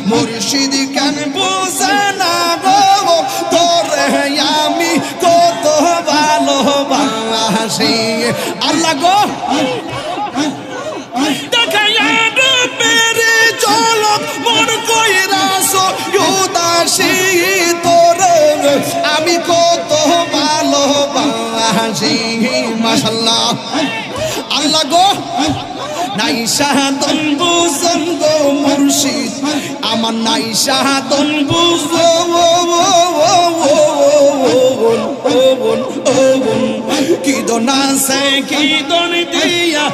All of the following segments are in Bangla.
মুর্শিদ কেন বুঝে না গো তোরে আমি কত ভালোবাসি আল্লাহ গো দেখাইয়া রূপের ঝলক মন কইরাছো উদাসী তোরে আমি কত ভালোবাসি মাশাআল্লাহ আল্লাহ গো নাই সাধন বুঝন গো মুর্শিদ আমার নাই সাধন বুঝো কি দোনা সে কি দন দিয়া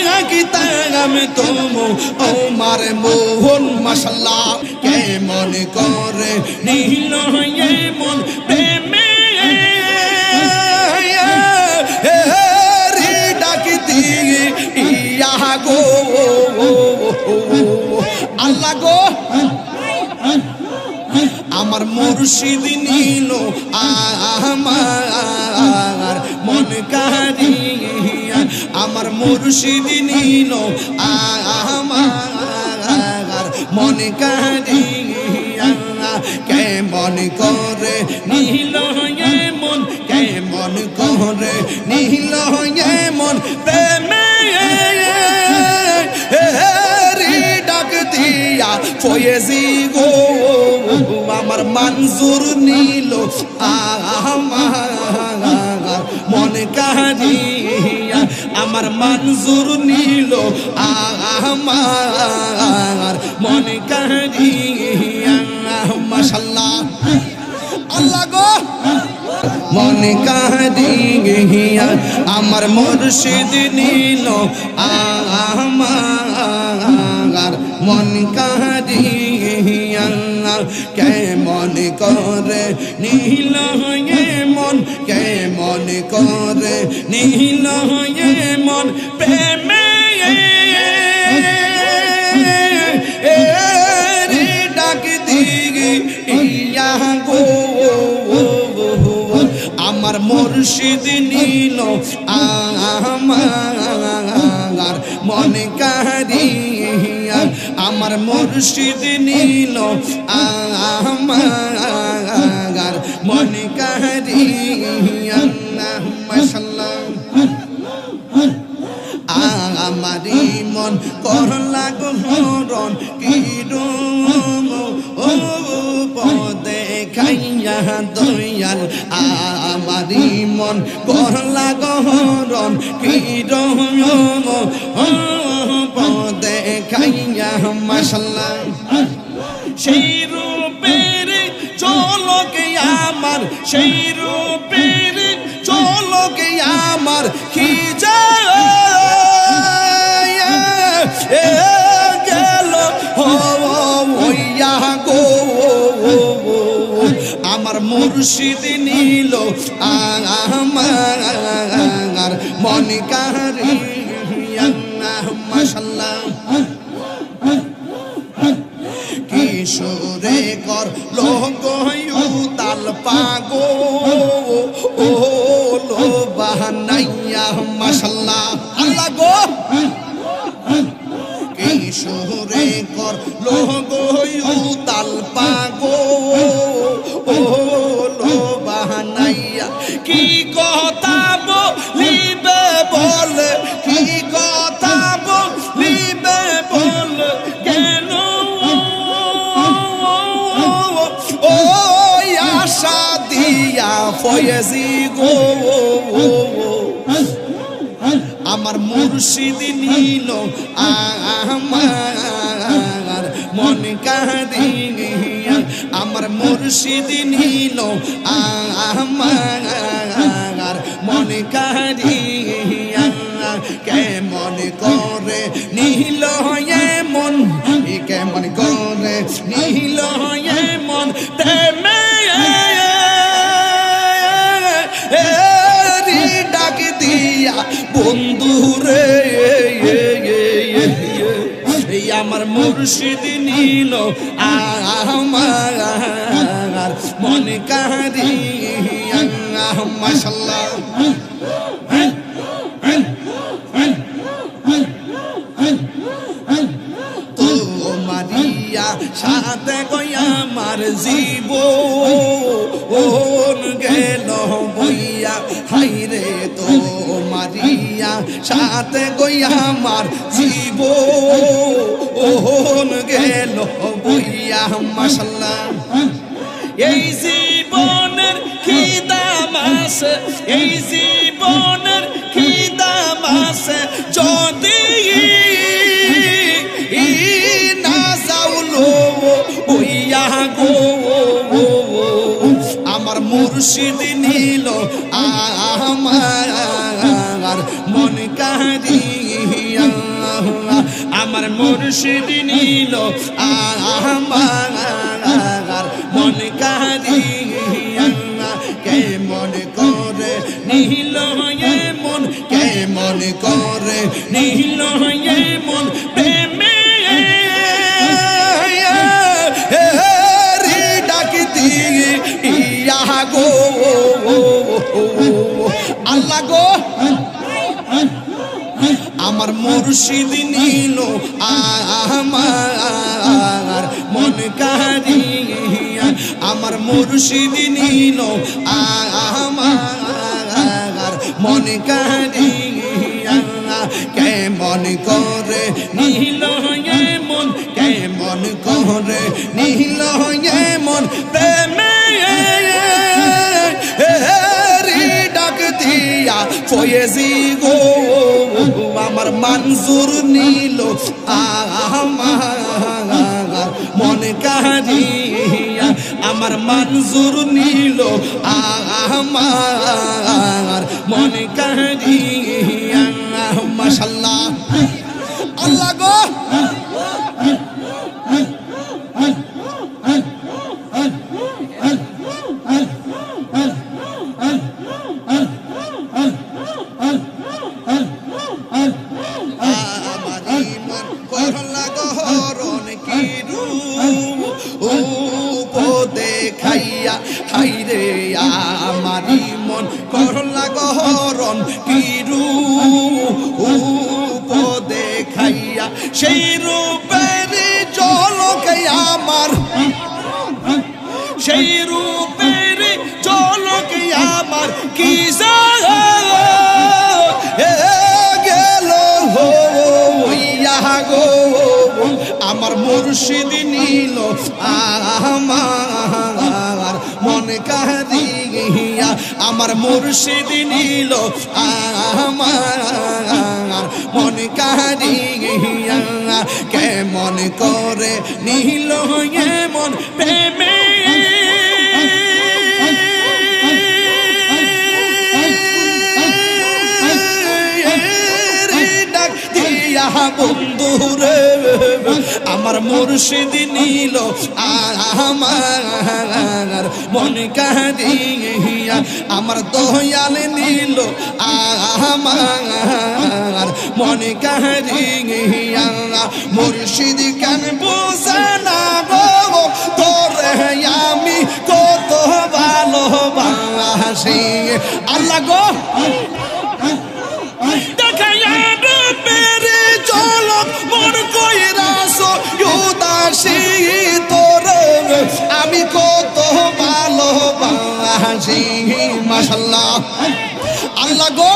রাখি তাম তুমো ও মারে মোহন মাশাআল্লাহ কেমন করে নীল হয়ে মন প্রেমে গো আল্লাহ গো আমার মুর্শিদ নীল আমার মন কারিয়া আমার মুর্শিদ নীল আমার মন কারিয়া কেমন করে নীল মন কেমন করে নীল মন প্রেমে ডাক দিয়া ফয়েজি গো আমার মঞ্জুর নীল আমার মন কারিয়া আমার মঞ্জুর নীল আমার মন কারিয়া মাশাআল্লাহ আল্লাহ গো মন কারিয়া আমার মুর্শিদ নীল আমার মন কারিয়া কেমন করে নীল হয়ে মন কেমন করে নীল হয়ে মন প্রেমে ডাক দিয়া গো আমার মুর্শিদ নীল আমার মন কারিয়া আমার মুর্শিদ নীল আমার মন কারিয়া মাশাআল্লাহ আমারি মন করলা গো হরণ কি ও পদে খাইয়া দয়াল আমারি মন করলা গো হরণ কি পদে খাইয়া মাশাআল্লাহ সেই রূপের চলক আমার সেই রূপের চলক আমার কি গেল হইয়া গো আমার মুর্শিদ নীল আমার মন কারিয়া মাশাআল্লাহ কিশোরে কর লোক তাল পাগো ও লো বাহানাইয়া মাশাআল্লাহ আল্লাহ গো কিশোরে কর লোক তাল পাগো ও লো বাহানাইয়া কি কথা বলিবে বলে কি কথা বলিবে বলে কেন ও আশা দিয়া ফয়েজি গো আমার মুর্শিদ নীল আমার মন কারিয়া আমার মুর্শিদ নীল আমার মন কারিয়া কেমন করে নীল হয়ে মন কেমন করে নীল হয়ে মন প্রেমে ডাক দিয়া বন্ধু রে আমার মুর্শিদ নীল আমার মন কারিয়া মাশাআল্লাহ সাথে গই আমার জীবন গেল বইয়া হাইরে তো মারিয়া সাথে গই আমার জীবন গেল বইয়া মাশাআল্লাহ এই জীবনের কি দাম আছে এই জীবনের কি দাম আছে যদি না যাওলো ওইয়া গো আমার মুর্শিদ নিল আমার মন কারিয়া আমার মুর্শিদ নিল আমার মন কারিয়া কেমন করে নিল মন কেমন করে নিল মন প্রেমে ডাক দিয়ে ইয়া গো আল্লাহ গো আমার মুর্শিদ নিল আমার মন কারিয়া আমার মুর্শিদ নিল আমার মন কারিয়া কেমন করে নিল মন কেমন করে নিল মন প্রেমে ডাক দিয়া ফয়েজি গো আমার মঞ্জুর নিল আমার মন কারিয়া আমার মঞ্জুর নিল আমার মন কারিয়া মাশাআল্লাহ আল্লাহ গো হাইরে আমারি মন করলা গহরণ কিরু দেখাইয়া সেই রূপের ঝলকে আমার সেই রূপের ঝলকে আমার কি গেল গো আমার মুর্শিদ নিল আমার মন কারিয়া আমার মুর্শিদ নিল আমার মন কারিয়া কেমন করে নিল মন প্রেমে ডাক দিয়া বন্ধুরে আমার মুর্শিদ নিল আমার মন কারিয়া আমার দয়াল নিল আমার মন কারিয়া মুর্শিদ কেন বুঝে না গো তোরে আমি কত ভালোবাসি আল্লাহ গো দেখাইয়া মেরে ঝলক মন কইরাছো উদাসী তোরে আমি কত ভালোবাসি মাশাআল্লাহ আল্লাহ গো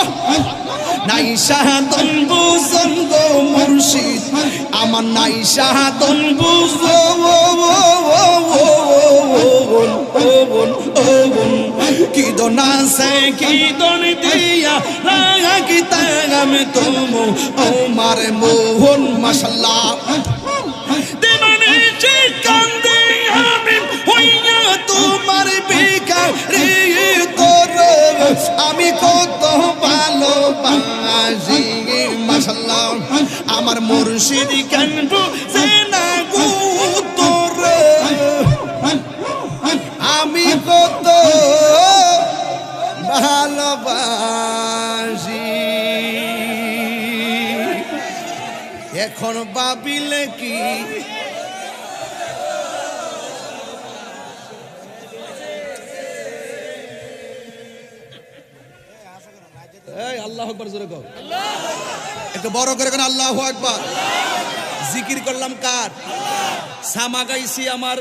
নাই শাহাদন বুঝন গো মুর্শিদ আমার নাই শাহাদন বুঝো কি দন আছে কি দন দিয়া রাখিতাম তুমো ও মারে মোহন মাশাআল্লাহ দেমানে চিকান্দে আমি হইয়া তোমার ভিখারি তোর আমি কত ভালোবাসি মাশাআল্লাহ আমার মুর্শিদ কেন বুঝে না গো তোর আমি কত ভালোবাসি এখন ভাবিলে কি আল্লাহু আকবার জোরে কও একটু বড় করে কোন আল্লাহু আকবার জিকির করলাম কার সামা গাইছি আমার